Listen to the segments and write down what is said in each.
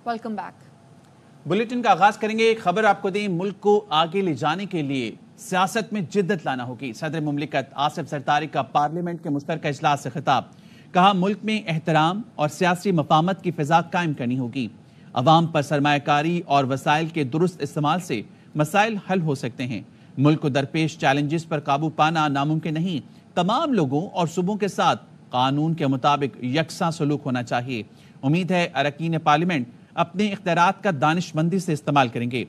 Welcome back. Bulletin کا آغاز کریں گے۔ ایک خبر آپ کو دیں، ملک کو آگے لے جانے کے لیے سیاست میں جدت لانا ہوگی۔ صدر مملکت آصف زرداری کا پارلیمنٹ کے مشترکہ اجلاس سے خطاب، کہا ملک میں احترام اور سیاسی مفاہمت کی فضا قائم کرنی ہوگی۔ عوام پر سرمایہ کاری اور وسائل کے درست استعمال سے مسائل حل ہو سکتے ہیں۔ ملک کو درپیش چیلنجز پر قابو پانا ناممکن نہیں۔ تمام لوگوں اور صوبوں کے ساتھ قانون کے مطابق یکساں سلوک ہونا چاہیے۔ امید ہے اراکین پارلیمنٹ اپنے اختیارات کا دانش مندی سے استعمال کریں گے۔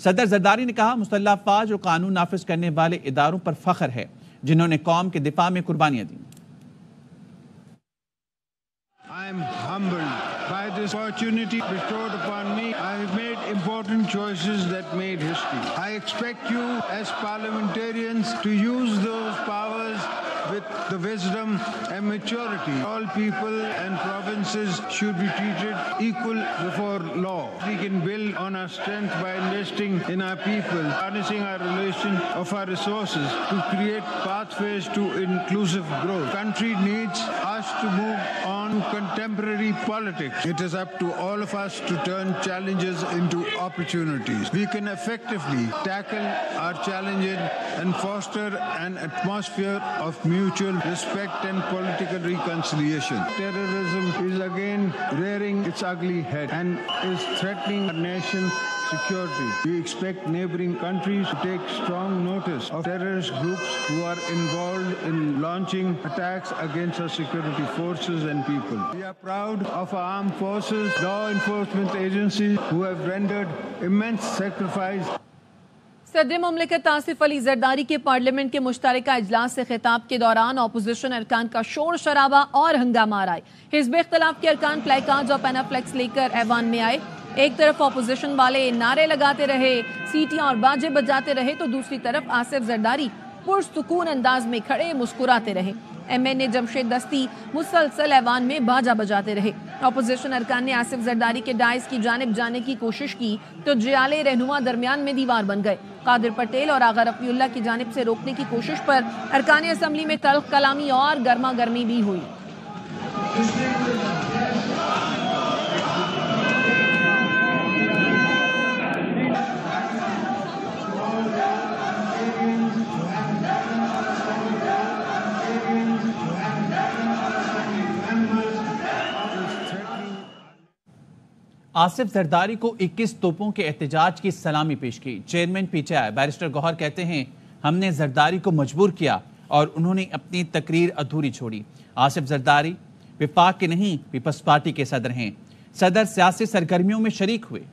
صدر زرداری نے کہا مسلح افواج اور قانون نافذ کرنے والے اداروں پر فخر ہے جنہوں نے قوم کے دفاع میں قربانیاں دیں۔ I am humbled by this opportunity bestowed upon me. I have made important choices that made history. I expect you as parliamentarians to use those powers with the wisdom and maturity. All people and provinces should be treated equal before law. We can build on our strength by investing in our people, harnessing our relation of our resources to create pathways to inclusive growth. Country needs us to move on contemporary politics. It is up to all of us to turn challenges into opportunities. We can effectively tackle our challenges and foster an atmosphere of mutual respect and political reconciliation. Terrorism is again rearing its ugly head and is threatening our nation's security. We expect neighboring countries to take strong notice of terrorist groups who are involved in launching attacks against our security forces and people. We are proud of our armed forces, law enforcement agencies who have rendered immense sacrifice. صدر مملکت آصف علی زرداری کے parliament کے مشترکہ اجلاس سے خطاب کے دوران اپوزیشن ارکان کا شور شرابہ اور ہنگامہ آرائے۔ حزب اختلاف کے ارکان پلائی کارڈز اور پینافلیکس لے کر ایوان میں آئے۔ ایک طرف اپوزیشن والے نعرے لگاتے رہے، سیٹیاں اور باجے بجاتے رہے، تو دوسری طرف آصف زرداری پرسکون انداز میں کھڑے مسکراتے رہے۔ ایم این اے جمشید دستی مسلسل ایوان میں باجا بجاتے رہے۔ اپوزیشن ارکان نے آصف زرداری کے ڈائز کی جانب جانے کی کوشش کی تو جیالے رہنما درمیان میں دیوار بن گئے۔ قادر پٹیل اور آغا رفیع اللہ کی جانب سے روکنے کی کوشش پر ارکان اسمبلی میں تلخ کلامی اور گرما گرمی بھی ہوئی۔ آصف زرداری کو 21 توپوں کے احتجاج کی سلامی پیش کی۔ Chairman P T I barrister Gohar کہتے ہیں ہم نے زرداری کو مجبور کیا اور انہوں نے اپنی تقریر ادھوری چھوڑی۔ آصف زرداری وفاق کے نہیں پیپلز پارٹی کے صدر ہیں۔ صدر سیاسی سرگرمیوں میں شریک ہوئے۔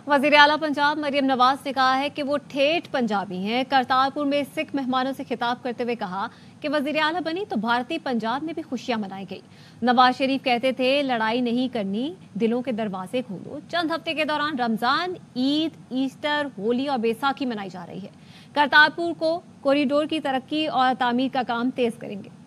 وزیر اعلیٰ پنجاب مریم نواز نے کہا ہے کہ وہ ٹھیٹھ پنجابی ہیں۔ کرتارپور میں سکھ مہمانوں سے خطاب کرتے ہوئے کہا کہ وزیر اعلیٰ بنی تو بھارتی پنجاب میں بھی خوشیاں منائی گئی۔ نواز شریف کہتے تھے لڑائی نہیں کرنی، دلوں کے دروازے کھولو۔ چند ہفتے کے دوران رمضان، عید، ایسٹر، ہولی اور بیساکھی منائی جا رہی ہے۔ کرتارپور کو کوریڈور کی ترقی اور تعمیر کا کام تیز کریں گے۔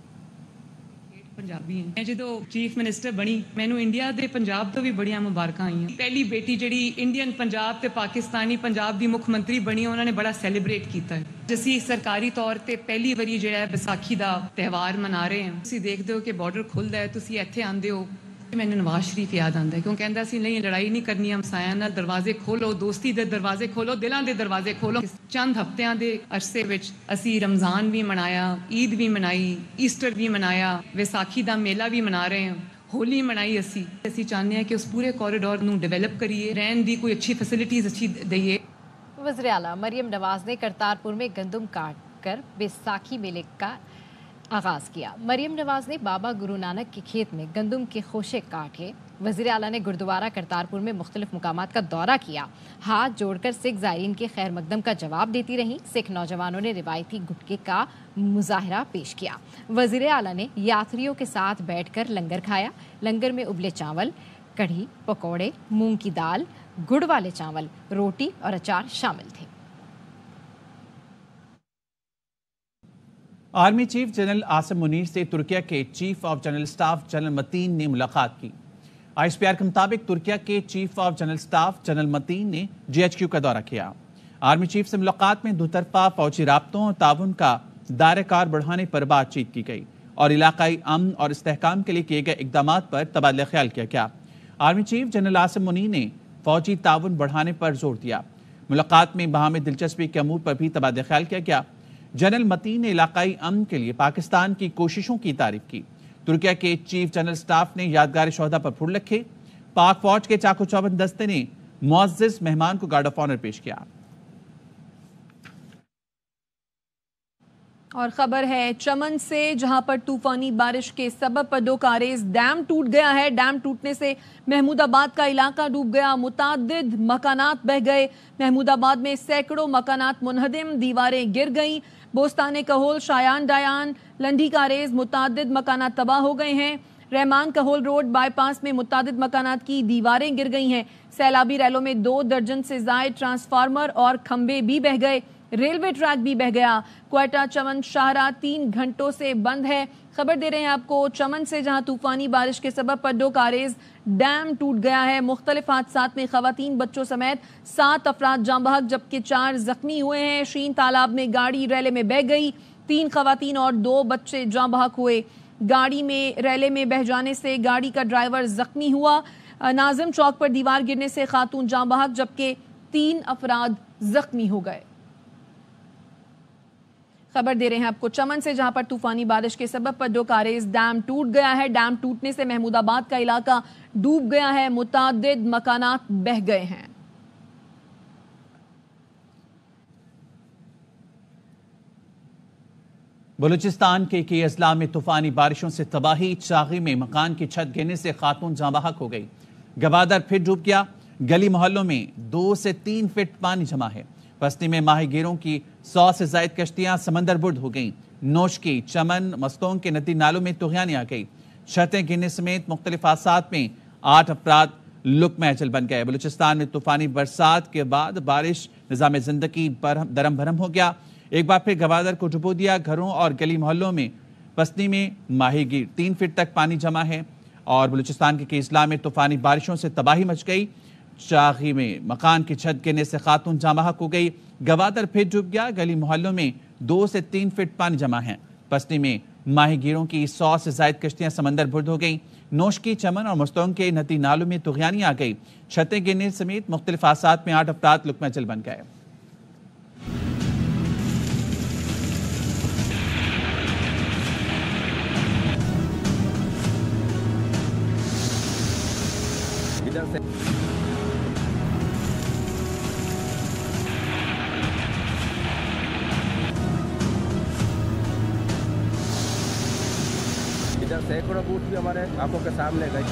पंजाबी हैं। मैं जो चीफ मिनिस्टर बनी मैनू इंडिया दे पंजाब तो भी बड़ियां मुबारकां आईयां। पहली बेटी जिहड़ी इंडियन पंजाब ते पाकिस्तानी पंजाब दी मुख मंत्री बनी उन्होंने बड़ा सैलीब्रेट कीता है। असीं सरकारी तौर ते पहली वारी जिहड़ा बैसाखी दा त्यौहार मना रहे हैं। तुसीं देखदे हो कि बॉर्डर खुलदा है, तुसीं इत्थे आंदे हो। मैनू नवाज शरीफ याद आंदा है क्यों कहंदा सी नहीं लड़ाई नहीं करनी, हमसायां नाल दरवाजे खोलो, दोस्ती दे दरवाजे खोलो, दिलां दे दरवाजे खोलो। चंद हफ्तियां दे अरसे विच असीं रमज़ान भी मनाया, ईद भी मनाई, ईस्टर भी मनाया, वैसाखी दा मेला भी मना रहे हैं, होली मनाई। असीं चाहते हैं कि उस पूरे कॉरिडोर नूं डेवलप करिए, रहन दी कोई अच्छी फैसिलिटीज़ अच्छी दइए। वज़ीर आला मरियम नवाज ने करतारपुर में गंदम काट कर बैसाखी मेले का आगाज़ किया। मरियम नवाज ने बाबा गुरु नानक के खेत में गंदम के खोशे काटे। वज़ीर आला ने गुरुद्वारा करतारपुर में मुख्तलिफ मुकामात का दौरा किया। हाथ जोड़कर सिख ज़ायरीन के खैर मकदम का जवाब देती रहीं। सिख नौजवानों ने रिवायती गुटके का मुजाहरा पेश किया। वज़ीर आला ने यात्रियों के साथ बैठकर लंगर खाया। लंगर में उबले चावल, कढ़ी, पकौड़े, मूंग की दाल, गुड़ वाले चावल, रोटी और अचार शामिल थे। Army chief general Asim Munir से तुर्किया के chief of general staff general Metin ने मुलाकात की। ISPR के मुताबिक तुर्किया के chief of general staff general Metin ने GHQ का दौरा किया। आर्मी चीफ से मुलाकात में दोतरफा फौजी राब्तों और ताउन का दायरा कार बढ़ाने पर बातचीत की गई और इलाकाई अमन और इस्तेहकाम के लिए किए गए इकदामात पर तबादला ख्याल किया गया। Army chief general Asim Munir ने फौजी ताउन बढ़ाने पर जोर दिया। मुलाकात में बाहमी दिलचस्पी के अमूर पर भी तबादला ख्याल किया गया। जनरल मतीन ने इलाकाई अमन के लिए पाकिस्तान की कोशिशों की तारीफ की। तुर्किया के चीफ जनरल स्टाफ ने यादगार शोहदा पर फूल रखे। पाक फौज के चाको चौबंद दस्ते ने मुअज़्ज़िज़ मेहमान को गार्ड ऑफ ऑनर पेश किया। और खबर है चमन से, जहां पर तूफानी बारिश के सबब पदोकारेज डैम टूट गया है। डैम टूटने से महमूदाबाद का इलाका डूब गया, मुतादिद मकानात बह गए। महमूदाबाद में सैकड़ों मकानात मुनहदिम, दीवारें गिर गईं। बोस्ताने कहोल, शायान डायान, लंडी कारेज मुतादिद मकानात तबाह हो गए हैं। रहमान कहोल रोड बाईपास में मुतादिद मकानात की दीवारें गिर गई हैं। सैलाबी रैलों में 2 दर्जन से जायद ट्रांसफार्मर और खंबे भी बह गए। रेलवे ट्रैक भी बह गया। क्वेटा चमन शाहराह 3 घंटों से बंद है। खबर दे रहे हैं आपको चमन से, जहां तूफानी बारिश के सबब पड्डोकारेज डैम टूट गया है। मुख्तलिफ हादसात में खवातीन बच्चों समेत 7 अफराद जाँ बहक जबकि 4 जख्मी हुए हैं। शीन तालाब में गाड़ी रैले में बह गई, 3 खवातीन और 2 बच्चे जाँ बहक हुए। गाड़ी में रैले में बह जाने से गाड़ी का ड्राइवर जख्मी हुआ। नाजिम चौक पर दीवार गिरने से खातून जाँ बहक जबकि 3 अफराद जख्मी हो गए। खबर दे रहे हैं आपको चमन से, जहां पर तूफानी बारिश के सबब पड्डोकारेज डैम टूट गया है। डैम टूटने से महमूदाबाद का इलाका डूब गया है, मुतादिद मकानात बह गए हैं। बलूचिस्तान के कई अजला में तूफानी बारिशों से तबाही। चागी में मकान की छत गिरने से खातून जाँ बहक हो गई। गवादर फिर डूब गया। गली मोहल्लों में 2 से 3 फीट पानी जमा है। बस्ती में माहीगीरों की 100 से ज्यादा कश्तियां समंदर बुर्द हो गईं। नोशकी, चमन, मस्तोंग के नदी नालों में तुगयानी आ गई। छतें गिरने समेत मुख्तलिफ हादसात में 8 अफराद लुक़्मा अजल बन गए। बलूचिस्तान में तूफानी बरसात के बाद बारिश निज़ाम जिंदगी दरम भरम हो गया। एक बार फिर गवादर को डुबो दिया। घरों और गली मोहल्लों में बस्ती में माहीगीर 3 फीट तक पानी जमा है और बलूचिस्तान के कई अजला में तूफानी बारिशों से तबाही मच गई। चागी में मकान की छत गिरने से खातून जाँ बहक हो गई। गवादर फिर डूब गया। गली मोहल्लों में 2 से 3 फीट पानी जमा है। बस्ती में माहीगीरों की 100 से ज्यादा कश्तियां समंदर बुर्द हो गई। नोशकी, चमन और मस्तोंग के नदी नालों में तुगयानी आ गई। छतें गिरने समेत मुख्तलिफ हादसात में 8 अफराद लुक़्मा अजल बन गए। इधर सैकड़ों बूथ भी हमारे आंखों के सामने गए।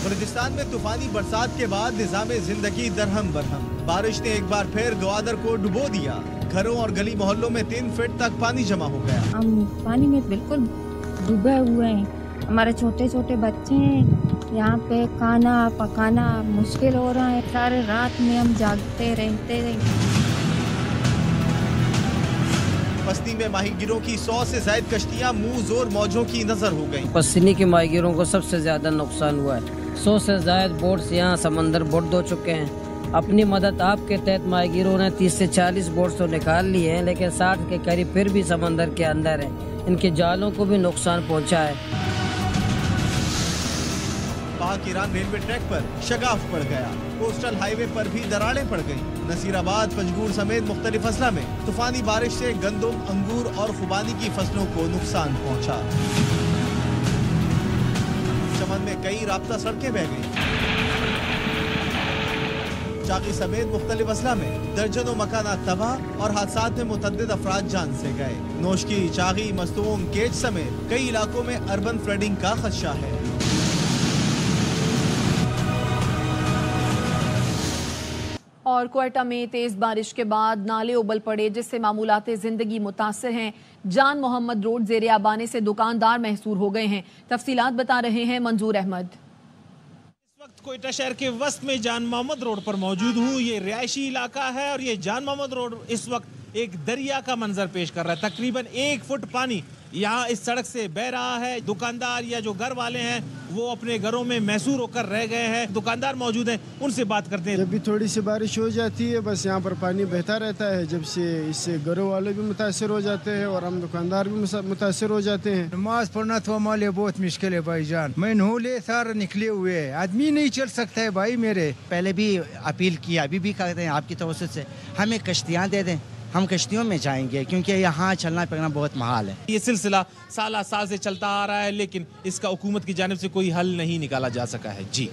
बलूचिस्तान में तूफानी बरसात के बाद निज़ाम जिंदगी दरहम बरहम। बारिश ने एक बार फिर गवादर को डुबो दिया। घरों और गली मोहल्लों में 3 फीट तक पानी जमा हो गया। हम पानी में बिल्कुल डूबे हुए हैं। हमारे छोटे छोटे बच्चे हैं, यहाँ पे खाना पकाना मुश्किल हो रहा है। सारे रात में हम जागते रहते हैं। बस्ती में माहीगीरों की 100 से ज्यादा कश्तियां मुंह जोर मौजों की नजर हो गईं। पश्चिमी के माहीगीरों को सबसे ज्यादा नुकसान हुआ है। 100 से ज्यादा बोट्स यहाँ समंदर बुर्द हो चुके हैं। अपनी मदद आपके तहत माहीगीरों ने 30 से 40 बोट्स तो निकाल लिए हैं, लेकिन 60 के करीब फिर भी समंदर के अंदर है। इनके जालों को भी नुकसान पहुँचा है। पाक ईरान रेलवे ट्रैक पर शगाफ पड़ गया। कोस्टल हाईवे पर भी दरारें पड़ गईं। नसीराबाद, पंजगुर समेत मुख्तलिफ अजला में तूफानी बारिश से गंदम, अंगूर और खुबानी की फसलों को नुकसान पहुंचा। चमन में कई राब्ता सड़कें बह गईं। चाकी समेत मुख्तलिफ अजला में दर्जनों मकानात तबाह और हादसात में मुतअद्दिद अफराद जान से गए। नोशकी, चागी, मस्तूम, केच समेत कई इलाकों में अर्बन फ्लडिंग का खदशा है। और क्वेटा में तेज बारिश के बाद नाले उबल पड़े, जिससे मामूलाते जिंदगी मुतासर हैं। जान मोहम्मद रोड ज़ेरे आबाने से दुकानदार महसूर हो गए हैं। तफसीलात बता रहे हैं मंजूर अहमद। इस वक्त क्वेटा शहर के वस्त में जान मोहम्मद रोड पर मौजूद हूँ। ये रिहायशी इलाका है और ये जान मोहम्मद रोड इस वक्त एक दरिया का मंजर पेश कर रहा है। तकरीबन 1 फुट पानी यहाँ इस सड़क से बह रहा है। दुकानदार या जो घर वाले हैं वो अपने घरों में मैसूर होकर रह गए हैं। दुकानदार मौजूद हैं, उनसे बात करते हैं। जब भी थोड़ी सी बारिश हो जाती है बस यहाँ पर पानी बहता रहता है, जब से इससे घरों वाले भी मुतासर हो जाते हैं और हम दुकानदार भी मुतासर हो जाते हैं। नमाज पढ़ना तो हमारे लिए बहुत मुश्किल है भाई जान, मैं नहूले सारे निकले हुए हैं, आदमी नहीं चल सकता है भाई मेरे। पहले भी अपील की, अभी भी कहते हैं आपकी तवज्जो से हमें कश्तियाँ दे दें, हम कश्तियों में जाएंगे क्योंकि यहाँ चलना फिरना बहुत महाल है। ये सिलसिला साल से चलता आ रहा है लेकिन इसका हुकूमत की जानिब से कोई हल नहीं निकाला जा सका है। जी,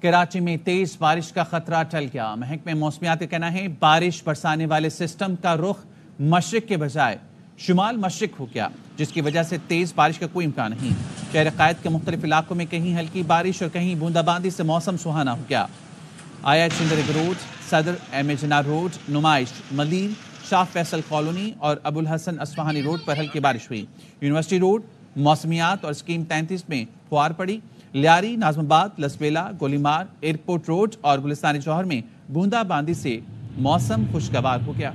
कराची में तेज बारिश का खतरा टल गया। महकमे मौसमियात का कहना है बारिश बरसाने वाले सिस्टम का रुख मशरिक के बजाय शुमाल मशरिक हो गया, जिसकी वजह से तेज बारिश का कोई इम्कान नहीं। शहर कायद के मुख्तलिफ इलाकों में कहीं हल्की बारिश और कहीं बूंदाबांदी से मौसम सुहाना हो गया। आया चिंदरग रोड, सदर एमेजना रोड, नुमाइश, मलीर, शाह फैसल कॉलोनी और अबुल हसन अस्फहानी रोड पर हल्की बारिश हुई। यूनिवर्सिटी रोड, मौसमियात और स्कीम 33 में फुहार पड़ी। लियारी, नाजमाबाद, लसबेला, गोलीमार, एयरपोर्ट रोड और गुलिस्तानी जौहर में बूंदाबांदी से मौसम खुशगवार हो गया।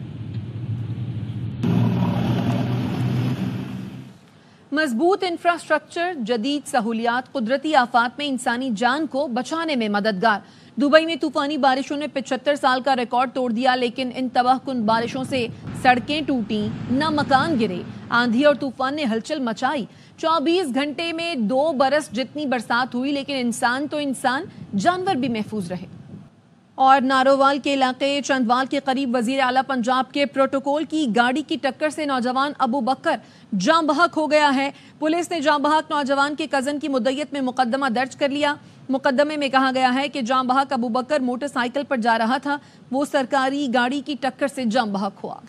मजबूत इंफ्रास्ट्रक्चर, जदीद सहूलियात कुदरती आफात में इंसानी जान को बचाने में मददगार। दुबई में तूफानी बारिशों ने 75 साल का रिकॉर्ड तोड़ दिया, लेकिन इन तबाहकुन बारिशों से सड़कें टूटी, न मकान गिरे। आंधी और तूफान ने हलचल मचाई। 24 घंटे में 2 बरस जितनी बरसात हुई, लेकिन इंसान तो इंसान, जानवर भी महफूज रहे। और नारोवाल के इलाके चंदवाल के करीब वजीर आला पंजाब के प्रोटोकॉल की गाड़ी की टक्कर से नौजवान अबू बकर जाँ बहक हो गया है। पुलिस ने जाँ बहक नौजवान के कजन की मुद्दत में मुकदमा दर्ज कर लिया। मुकदमे में कहा गया है कि जाँ बहक अबू बकर मोटरसाइकिल पर जा रहा था, वो सरकारी गाड़ी की टक्कर से जाँ बहक हुआ।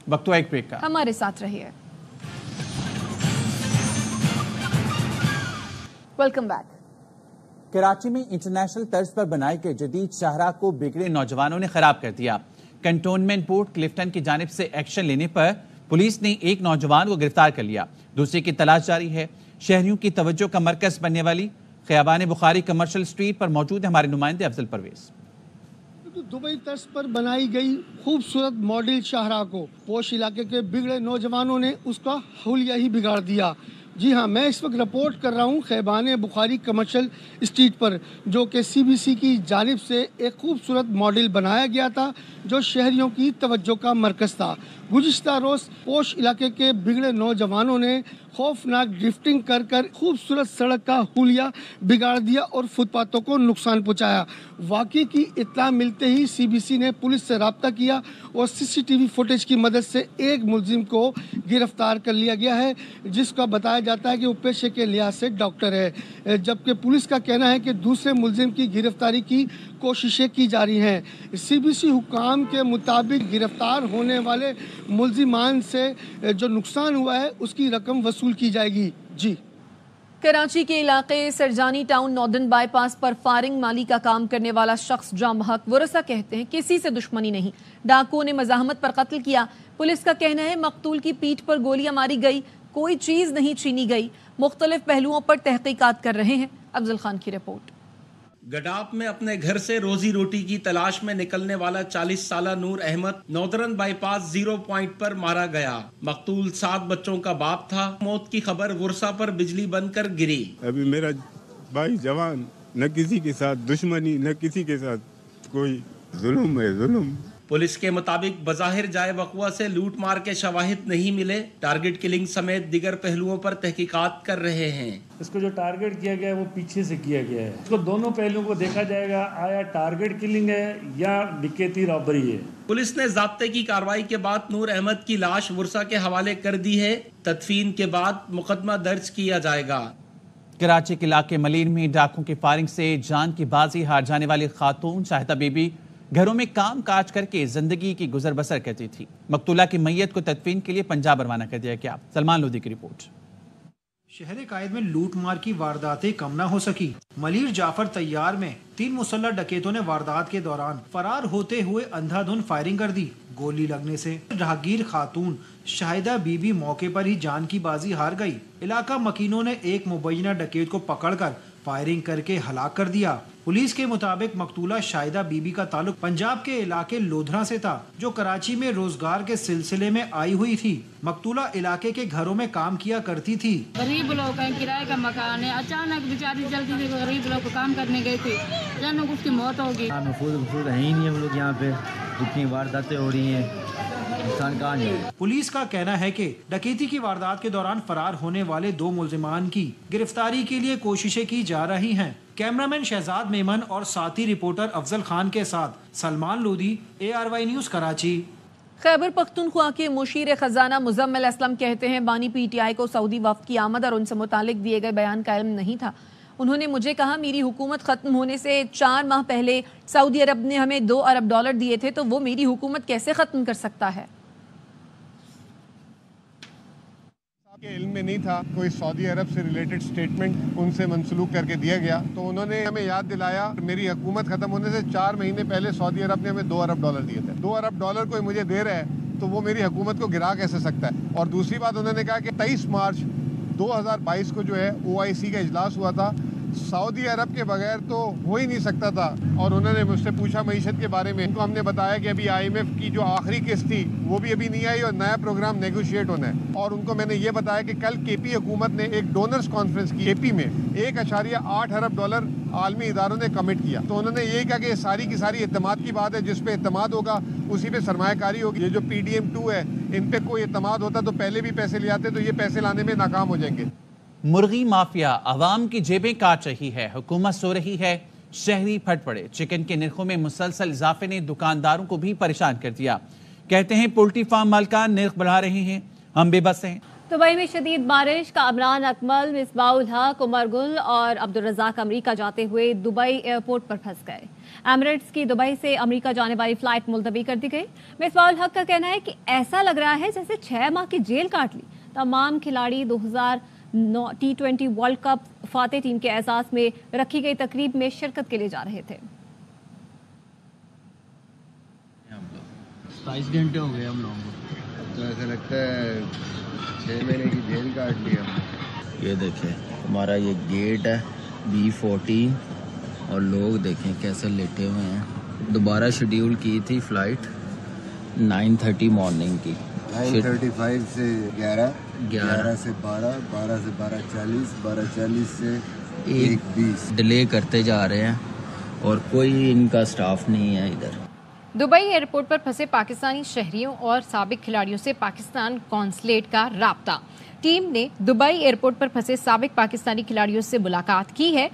वक्त हुआ एक ब्रेक का, हमारे साथ रहिए। Welcome back. कराची में इंटरनेशनल तर्ज पर बनाए गए जदीद शाहराह को बिगड़े नौजवानों ने खराब कर दिया। कंटोनमेंट बोर्ड क्लिफ्टन की जानिब से एक्शन लेने पर पुलिस ने एक नौजवान को गिरफ्तार कर लिया, दूसरे की तलाश जारी है। शहरियों की तवज्जो का मरकज बनने वाली खियाबान बुखारी कमर्शियल स्ट्रीट पर मौजूद है हमारे नुमाइंदे अफजल परवेज। दुबई तर्ज पर बनाई गई खूबसूरत मॉडल शाहराह को पोश इलाके के बिगड़े नौजवानों ने उसका हुलिया ही बिगाड़ दिया। जी हाँ, मैं इस वक्त रिपोर्ट कर रहा हूँ खियाबान बुखारी कमर्शियल स्ट्रीट पर, जो कि CBC की जानिब से एक खूबसूरत मॉडल बनाया गया था जो शहरियों की तवज्जो का मरकज़ था। गुज़िश्ता रोज़ पोश इलाके के बिगड़े नौजवानों ने खौफनाक ड्रिफ्टिंग कर कर खूबसूरत सड़क का हुलिया बिगाड़ दिया और फुटपाथों को नुकसान पहुँचाया। वाक़ई की इत्तला मिलते ही CBC ने पुलिस से रब्ता किया और CCTV फुटेज की मदद से एक मुलजिम को गिरफ्तार कर लिया गया है, जिसका बताया जाता है कि वो पेशे के लिहाज से डॉक्टर है, जबकि पुलिस का कहना है कि दूसरे मुलजिम की गिरफ्तारी की कोशिशें की जा रही हैं। CBC हुकाम के मुताबिक गिरफ्तार होने वाले मुलजिमान से जो नुकसान हुआ है उसकी रकम वसूल की जाएगी। जी, कराची के इलाके सरजानी टाउन नॉर्दर्न बाईपास पर फायरिंग माली का काम करने वाला शख्स जाँ बहक वरसा कहते हैं किसी से दुश्मनी नहीं, डाकुओं ने मज़ाहमत पर कत्ल किया। पुलिस का कहना है मकतूल की पीठ पर गोलियां मारी गई, कोई चीज नहीं छीनी गई। मुख्तलिफ पहलुओं पर तहकीकात कर रहे हैं। अफजल खान की रिपोर्ट। गडाप में अपने घर से रोजी रोटी की तलाश में निकलने वाला 40 साला नूर अहमद नॉर्दर्न बाईपास 0 पॉइंट पर मारा गया। मकतूल 7 बच्चों का बाप था। मौत की खबर वुरसा पर बिजली बनकर गिरी। अभी मेरा भाई जवान, न किसी के साथ दुश्मनी, न किसी के साथ कोई जुल्म है, जुल्म। पुलिस के मुताबिक बज़ाहिर जाए वक़ुआ से लूट मार के शवाहिद नहीं मिले। टारगेट किलिंग समेत दिगर पहलुओं पर तहकीकात कर रहे हैं। इसको जो टारगेट किया गया है वो पीछे से किया गया है। इसको दोनों पहलुओं को देखा जाएगा, आया टारगेट किलिंग है या डकैती रॉबरी है। पुलिस ने ज़ाब्ते की कार्रवाई के बाद नूर अहमद की लाश वुरसा के हवाले कर दी है। तदफीन के बाद मुकदमा दर्ज किया जाएगा। कराची के इलाके मलीर में डाकुओं की फायरिंग से जान की बाजी हार जाने वाली खातून शाहिदा बीबी घरों में काम काज करके जिंदगी की गुजर बसर करती थी। मकतूला की मैयत को तदफीन के लिए पंजाब रवाना कर दिया गया। सलमान लोधी की रिपोर्ट। शहर कायद में लूट मार की वारदातें कम न हो सकी। मलीर जाफर तैयार में 3 मुसल्लह डकैतों ने वारदात के दौरान फरार होते हुए अंधाधुंध फायरिंग कर दी। गोली लगने से राहगीर खातून शाहिदा बीबी मौके पर ही जान की बाजी हार गई। इलाका मकीनों ने एक मुबैना डकैत को पकड़कर फायरिंग करके हलाक कर दिया। पुलिस के मुताबिक मकतूला शाहिदा बीबी का ताल्लुक पंजाब के इलाके लोधरा से था, जो कराची में रोजगार के सिलसिले में आई हुई थी। मकतूला इलाके के घरों में काम किया करती थी। गरीब लोग हैं, किराए का मकान है, अचानक बेचारी जल्दी से गरीब लोग काम करने गए थे, अचानक उसकी मौत हो गई। महफूज है ही नहीं हम लोग यहाँ पे, इतनी वारदातें हो रही हैं, इंसान कहाँ जाए। पुलिस का कहना है कि डकैती की वारदात के दौरान फरार होने वाले 2 मुलजिमान की गिरफ्तारी के लिए कोशिशें की जा रही हैं। कैमरामैन शहजाद मेमन और साथी रिपोर्टर अफजल खान के साथ सलमान लोधी, ARY न्यूज़ कराची। खैबर पख्तूनख्वा के मुशीर खजाना मुजम्मिल असलम कहते हैं बानी PTI को सऊदी वफ्द की आमद और उनसे मुतालिक दिए गए बयान का इल्म नहीं था। उन्होंने मुझे कहा मेरी हुकूमत ख़त्म होने से 4 माह पहले सऊदी अरब ने हमें $2 अरब दिए थे, तो वो मेरी हुकूमत कैसे ख़त्म कर सकता है। के इल्म में नहीं था, कोई सऊदी अरब से रिलेटेड स्टेटमेंट उनसे मंसलूक करके दिया गया, तो उन्होंने हमें याद दिलाया मेरी हुकूमत खत्म होने से 4 महीने पहले सऊदी अरब ने हमें $2 अरब दिए थे। $2 अरब कोई मुझे दे रहा है तो वो मेरी हुकूमत को गिरा कैसे सकता है। और दूसरी बात उन्होंने कहा कि 23 मार्च 2022 को जो है OIC का इजलास हुआ था, सऊदी अरब के बगैर तो हो ही नहीं सकता था। और उन्होंने मुझसे पूछा मईशत के बारे में, उनको हमने बताया कि अभी IMF की जो आखिरी किस्त थी वो भी अभी नहीं आई और नया प्रोग्राम नेगोशिएट होना है। और उनको मैंने ये बताया कि कल KP हुकूमत ने एक डोनर्स कॉन्फ्रेंस की KP में $1.8 अरब आलमी इदारों ने कमिट किया। तो उन्होंने ये कहा कि सारी की सारी एतमाद की बात है, जिस पे एतमाद होगा उसी पे सरमायाकारी होगी। ये जो PDM2 है, इन पे कोई एतमाद होता तो पहले भी पैसे ले आते, तो ये पैसे लाने में नाकाम हो जाएंगे। मुर्गी माफिया अवाम की जेबें काट रही है, हुकूमत सो रही है, शहरी फट पड़े। चिकन के निर्खों में मुसलसल इजाफे ने दुकानदारों को भी परेशान कर दिया। कहते हैं पोल्ट्री फार्म मालिकान निर्ख बढ़ा रहे हैं, हम बेबस हैं। दुबई में शदीद बारिश, कामरान अकमल, मिसबाउल हक, उमर गुल और अब्दुल रज़ाक अमरीका जाते हुए दुबई एयरपोर्ट पर फंस गए। एमिरेट्स की दुबई से अमरीका जाने वाली फ्लाइट मुलतवी कर दी गई। मिसबाउल हक का कहना है कि ऐसा लग रहा है जैसे 6 माह की जेल काट ली। तमाम खिलाड़ी 2009 T20 world cup Fateh team के एजाज में रखी गई तकरीब में शिरकत के लिए जा रहे थे। 27 घंटे हो गए हम लोगों को, तो ऐसा लगता है 6 महीने की जेल काट ली हमने। ये देखें हमारा ये गेट है B14 और लोग देखें कैसे लेटे हुए हैं। दोबारा शेड्यूल की थी फ्लाइट 9:30 मॉर्निंग की, 9:35 से 11 से 12, 12 से 12:40, 12:40 से 1:20 डिले करते जा रहे हैं और कोई इनका स्टाफ नहीं है इधर। दुबई एयरपोर्ट पर फंसे पाकिस्तानी शहरियों और साबिक खिलाड़ियों से पाकिस्तान कॉन्सुलेट का राब्ता। टीम ने दुबई एयरपोर्ट पर फंसे साबिक पाकिस्तानी खिलाड़ियों से मुलाकात की है।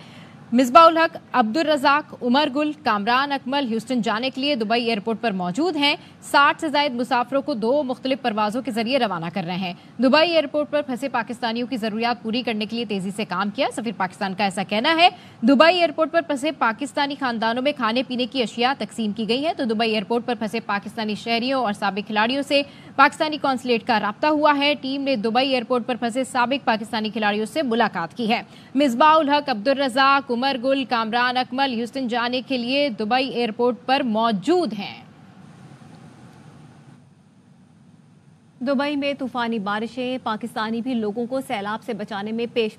मिसबाउल हक, अब्दुल रज़ाक, उमर गुल, कामरान अकमल ह्यूस्टन जाने के लिए दुबई एयरपोर्ट पर मौजूद हैं। 60 से ज़ायद मुसाफिरों को 2 मुख्तलिफ परवाज़ों के जरिए रवाना कर रहे हैं। दुबई एयरपोर्ट पर फंसे पाकिस्तानियों की ज़रूरियात पूरी करने के लिए तेज़ी से काम किया। सफ़ीर पाकिस्तान का ऐसा कहना है। दुबई एयरपोर्ट पर फंसे पाकिस्तानी खानदानों में खाने पीने की अशिया तकसीम की गई है। तो दुबई एयरपोर्ट पर फंसे पाकिस्तानी शहरियों और साबिक खिलाड़ियों से पाकिस्तानी कॉन्सुलेट का राब्ता हुआ है। टीम ने दुबई एयरपोर्ट पर फंसे साबिक पाकिस्तानी खिलाड़ियों से मुलाकात की है। मिसबाउल हक, अब्दुल रज़ाक, उमर गुल, कामरान अकमल ह्यूस्टन जाने के लिए दुबई एयरपोर्ट पर मौजूद हैं। दुबई में तूफानी बारिशें, पाकिस्तानी भी लोगों को सैलाब से बचाने में पेश।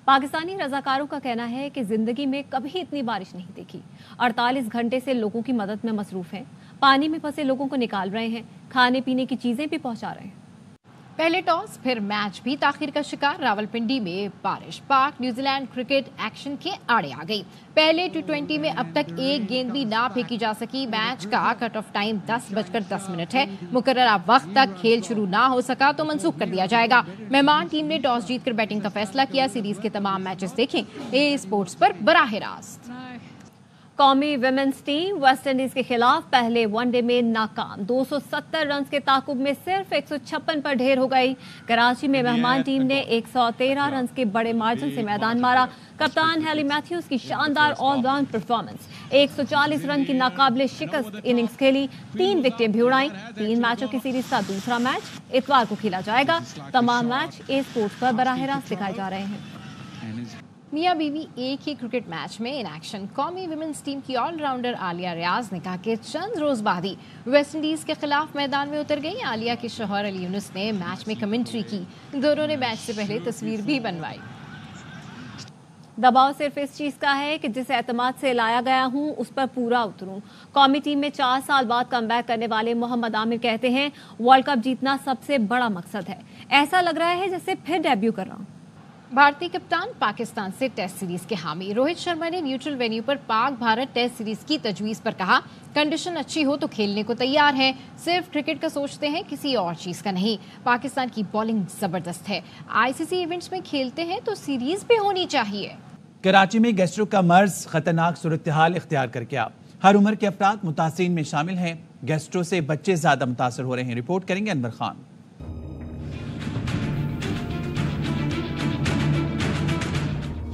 पाकिस्तानी रजाकारों का कहना है कि जिंदगी में कभी इतनी बारिश नहीं देखी। 48 घंटे से लोगों की मदद में मसरूफ हैं, पानी में फंसे लोगों को निकाल रहे हैं, खाने पीने की चीजें भी पहुंचा रहे हैं। पहले टॉस फिर मैच भी ताखीर का शिकार। रावलपिंडी में बारिश, पाक न्यूजीलैंड क्रिकेट एक्शन के आड़े आ गई। पहले T20 में अब तक एक गेंद भी ना फेंकी जा सकी। मैच का कट ऑफ टाइम 10:10 है। मुकर्ररा वक्त तक खेल शुरू ना हो सका तो मंसूख कर दिया जाएगा। मेहमान टीम ने टॉस जीतकर बैटिंग का फैसला किया। सीरीज के तमाम मैचेस देखें ए स्पोर्ट्स पर बराह रास्त। कौमी विमेंस टीम वेस्ट इंडीज के खिलाफ पहले वनडे में नाकाम। 270 रन के ताकुब में सिर्फ 156 पर ढेर हो गई। कराची में मेहमान टीम ने 113 रन के बड़े मार्जिन से मैदान मारा। कप्तान हैली मैथ्यूज की शानदार ऑलराउंड परफॉर्मेंस, 140 रन की नाकाबिले शिकस्त इनिंग्स खेली, 3 विकेटें भी उड़ाई। 3 मैचों की सीरीज का दूसरा मैच इतवार को खेला जाएगा। तमाम मैच ए स्पोर्ट्स पर बराह रास्त दिखाए जा रहे हैं। मियां बीवी एक ही क्रिकेट मैच में इन एक्शन। कौमी विमेंस टीम की ऑलराउंडर आलिया रियाज ने कहा कि चंद रोज बाद ही वेस्ट इंडीज के खिलाफ मैदान में उतर गई। आलिया के शौहर अली यूनुस ने मैच में कमेंट्री की। दोनों ने मैच से पहले तस्वीर भी बनवाई। दबाव सिर्फ इस चीज का है कि जिस एतमाद से लाया गया हूं उस पर पूरा उतरूं। कौमी टीम में 4 साल बाद कमबैक करने वाले मोहम्मद आमिर कहते हैं वर्ल्ड कप जीतना सबसे बड़ा मकसद है। ऐसा लग रहा है जैसे फिर डेब्यू कर रहा हूं। भारतीय कप्तान पाकिस्तान से टेस्ट सीरीज के हामी रोहित शर्मा ने न्यूट्रल वेन्यू पर पाक भारत टेस्ट सीरीज की तजवीज़ पर कहा, कंडीशन अच्छी हो तो खेलने को तैयार हैं, सिर्फ क्रिकेट का सोचते हैं, किसी और चीज़ का नहीं। पाकिस्तान की बॉलिंग ज़बरदस्त है, आईसीसी इवेंट्स में खेलते हैं तो सीरीज भी होनी चाहिए। कराची में गैस्ट्रो का मर्ज खतरनाक सूरत हाल इख्तियार कर गया। हर उम्र के अफराद मुतासिरीन में शामिल हैं। गैस्ट्रो से बच्चे ज्यादा मुतासर हो रहे हैं। रिपोर्ट करेंगे अनवर खान।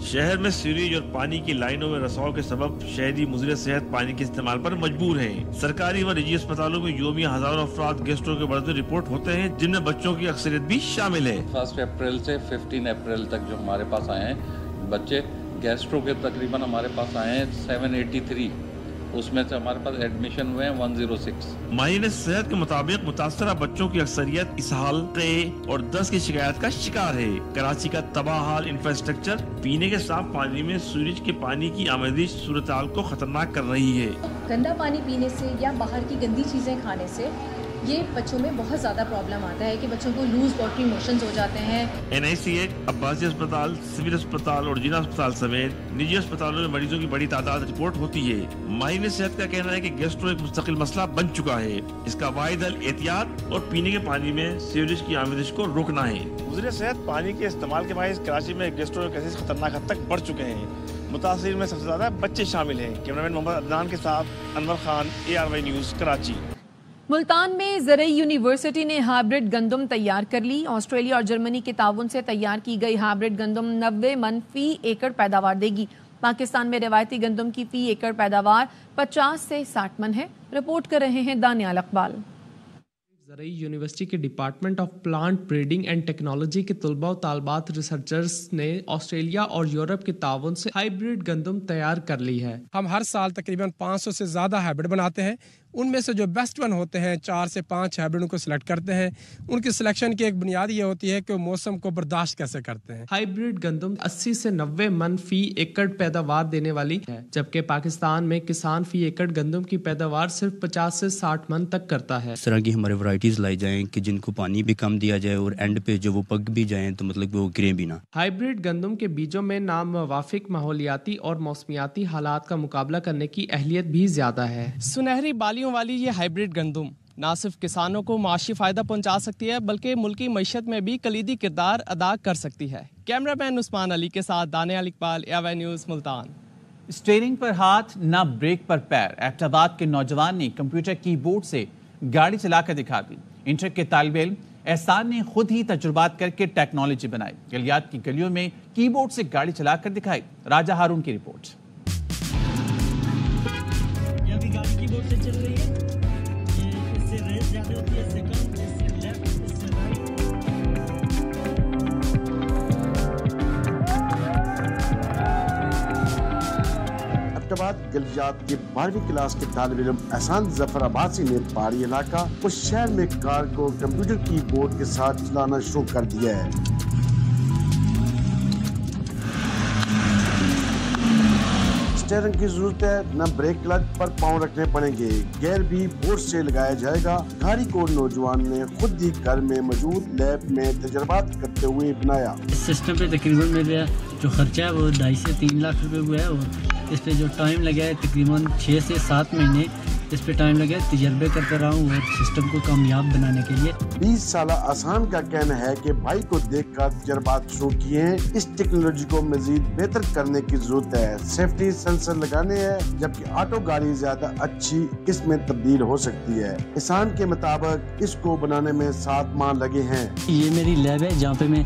शहर में सीवरेज और पानी की लाइनों में रसाव के सबब शहरी मुज़र सेहत पानी के इस्तेमाल पर मजबूर हैं। सरकारी व निजी अस्पतालों में योमिया हजारों अफराद गैस्ट्रो के बढ़ते रिपोर्ट होते हैं, जिनमें बच्चों की अक्सरियत भी शामिल है। 1 अप्रैल से 15 अप्रैल तक जो हमारे पास आए हैं बच्चे गैस्ट्रो के, तकरीबन हमारे पास आए हैं 783, उसमें से हमारे पास एडमिशन हुए हैं 106। माहिर सेहत के मुताबिक मुतासरा बच्चों की अक्सरियत इसहाल, क़े और दस्त की शिकायत का शिकार है। कराची का तबाह हाल इंफ्रास्ट्रक्चर पीने के साफ पानी में सूरज के पानी की आमदी सूरत हाल को खतरनाक कर रही है। गंदा पानी पीने से या बाहर की गंदी चीज़ें खाने से ये बच्चों में बहुत ज़्यादा प्रॉब्लम आता है कि बच्चों को लूज वाटरी मोशंस हो जाते हैं। NICH, अब्बासी अस्पताल, सिविल अस्पताल और जिला अस्पताल समेत निजी अस्पतालों में मरीजों की बड़ी तादाद रिपोर्ट होती है। माहिर सेहत का कहना है कि गैस्ट्रो एक मुस्तकिल मसला बन चुका है। इसका वाहिद हल एहतियात और पीने के पानी में सीवरेज की आमदिश को रोकना है। मुज़र सेहत पानी के इस्तेमाल के बायस कराची में गैस्ट्रो केसेस खतरनाक हद तक बढ़ चुके हैं। मुतासिर में सबसे ज्यादा बच्चे शामिल हैं। कैमरामैन मोहम्मद अदनान के साथ अनवर खान, ARY न्यूज़, कराची। मुल्तान में ज़रई यूनिवर्सिटी ने हाइब्रिड गंदम तैयार कर ली। ऑस्ट्रेलिया और जर्मनी के ताउन से तैयार की गई हाइब्रिड गंदम 90 मन फी एकड़ पैदावार देगी। पाकिस्तान में रिवायती गंदम की फी एकड़ पैदावार 50 से 60 मन है। रिपोर्ट कर रहे हैं दानियाल अकबाल। ज़रई यूनिवर्सिटी के department of plant breeding and technology के तलबा और तालबात रिसर्चर्स ने ऑस्ट्रेलिया और यूरोप के ताउन से हाइब्रिड गंदम तैयार कर ली है। हम हर साल तकरीबन 500 से ज़्यादा हाइब्रिड बनाते हैं। उनमें से जो बेस्ट वन होते हैं 4 से 5 हाइब्रिड को सिलेक्ट करते हैं। उनकी सिलेक्शन की एक बुनियाद ये होती है कि वो मौसम को बर्दाश्त कैसे करते हैं। हाइब्रिड गंदम 80 से 90 मन फी एकड़ पैदावार देने वाली है, जबकि पाकिस्तान में किसान फी एकड़ गंदम की पैदावार सिर्फ 50 से 60 मन तक करता है। इस तरह की हमारे वैरायटीज लाई जाएं कि जिनको पानी भी कम दिया जाए और एंड पे जो वो पक भी जाएं तो मतलब वो गिरे भी ना। हाइब्रिड गंदम के बीजों में नामुवाफिक माहौलियाती और मौसमियाती हालात का मुकाबला करने की अहलियत भी ज्यादा है। सुनहरी बालियों वाली ये हाइब्रिड गंदम न सिर्फ किसानों को माशी फ़ायदा पहुंचा सकती है बल्कि मुल्की मईशत में भी कलीदी किरदार अदा कर सकती है। कैमरामैन उस्मान अली के साथ Daniyal Iqbal, ARY news, Multan. Steering पर हाथ न ब्रेक पर पैर, एबटाबाद के नौजवान ने कंप्यूटर कीबोर्ड से गाड़ी चलाकर दिखा दी। इंटर के तालिब इल्म एहसान ने खुद ही तजुर्बात करके टेक्नोलॉजी बनाई। गलियात की गलियों में कीबोर्ड से गाड़ी चलाकर दिखाई। राजा हारून की रिपोर्ट। गाड़ी कीबोर्ड से चल रही है, इससे रेस ज्यादा होती है, इससे कम, इससे लेफ्ट, इससे राइट। एबटाबाद गलियात के 12वीं क्लास के तालिब इल्म एहसान जफर अब्बासी ने पहाड़ी इलाका उस शहर में कार को कंप्यूटर कीबोर्ड के साथ चलाना शुरू कर दिया है। स्टीयरिंग की जरूरत है, न ब्रेक क्लच पर पाँव रखने पड़ेंगे, गियर भी बोर्ड से लगाया जाएगा। गाड़ी को नौजवान ने खुद ही घर में मौजूद लैब में तजर्बात करते हुए बनाया। इस सिस्टम पे तकरीबन मेरा जो खर्चा है वो 2.5 से 3 लाख रुपए हुआ है और इस पे जो टाइम लगा है तकरीबन 6 से 7 महीने इस पे टाइम लगे। तजर्बे करता रहा हूँ और सिस्टम को कामयाब बनाने के लिए। 20 साल आसान का कहना है कि भाई को देखकर तजर्बात शुरू किए हैं। इस टेक्नोलॉजी को मजीद बेहतर करने की जरूरत है। सेफ्टी सेंसर लगाने हैं, जबकि ऑटो गाड़ी ज्यादा अच्छी इसमें तब्दील हो सकती है। एहसान के मुताबिक इसको बनाने में 7 माह लगे हैं। ये मेरी लैब है जहाँ पे मैं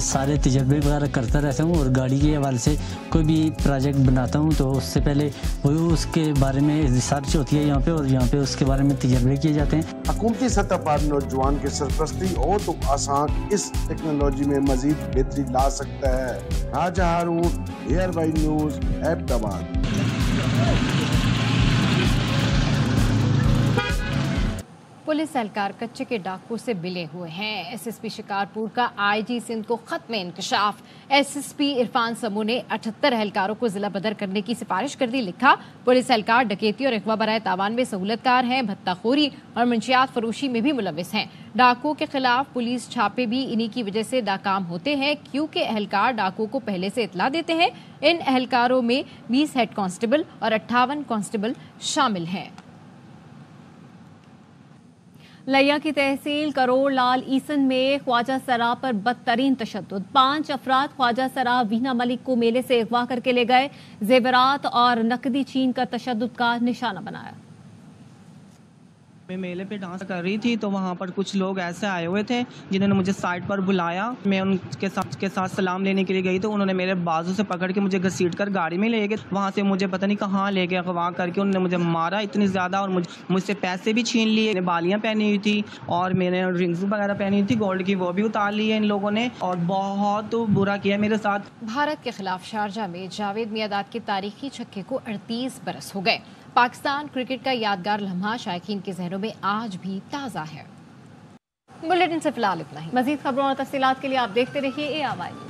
सारे तजर्बे वगैरह करता रहता हूँ और गाड़ी के हवाले से कोई भी प्रोजेक्ट बनाता हूँ तो उससे पहले वो उसके बारे में रिसर्च होती है यहाँ पे और यहाँ पे उसके बारे में तजर्बे किए जाते हैं। हुकूमती सतह पर नौजवान की सरपरस्ती और तो आसान इस टेक्नोलॉजी में मजीद बेहतरी ला सकता है। राजा हारून, ARY न्यूज़, एबटाबाद। पुलिस एहलकार कच्चे के डाकू से मिले हुए हैं। SSP शिकारपुर का IG सिंध को खत्म इंकशाफ। SSP इरफान समू ने 78 एहलकारों को जिला बदर करने की सिफारिश कर दी। लिखा, पुलिस एहलकार डकैती और अगवा बराए तावान में सहूलतकार हैं, भत्ताखोरी और मंशियात फरोशी में भी मुलविस हैं। डाकुओं के खिलाफ पुलिस छापे भी इन्हीं की वजह से नाकाम होते हैं, क्योंकि एहलकार डाकुओं को पहले से इतला देते हैं। इन एहलकारों में 20 हेड कांस्टेबल और 58 कांस्टेबल शामिल हैं। लिया की तहसील करोड़ लाल ईसन में ख्वाजा सरा पर बदतरीन तशद्दुद। 5 अफराद ख्वाजा सरा वीना मलिक को मेले से अगवा करके ले गए, जेवरात और नकदी छीन कर तशद्दुद का निशाना बनाया। मैं मेले पे डांस कर रही थी तो वहाँ पर कुछ लोग ऐसे आए हुए थे जिन्होंने मुझे साइड पर बुलाया। मैं उनके साथ सलाम लेने के लिए गई तो उन्होंने मेरे बाजू से पकड़ के मुझे घसीट कर गाड़ी में ले गए। वहाँ से मुझे पता नहीं कहाँ ले गए, अगवा करके उन्होंने मुझे मारा इतनी ज़्यादा और मुझसे पैसे भी छीन लिए। मैंने बालियाँ पहनी हुई थी और मैंने रिंग्स वगैरह पहनी हुई थी गोल्ड की, वो भी उतार ली है इन लोगों ने और बहुत बुरा किया मेरे साथ। भारत के खिलाफ शारजा में जावेद मियादाद के तारीखी छक्के को 38 बरस हो गए। पाकिस्तान क्रिकेट का यादगार लम्हा शायकीन के ज़हनों में आज भी ताज़ा है। बुलेटिन से फिलहाल इतना ही। मज़ीद खबरों और तफसीलात के लिए आप देखते रहिए ARY।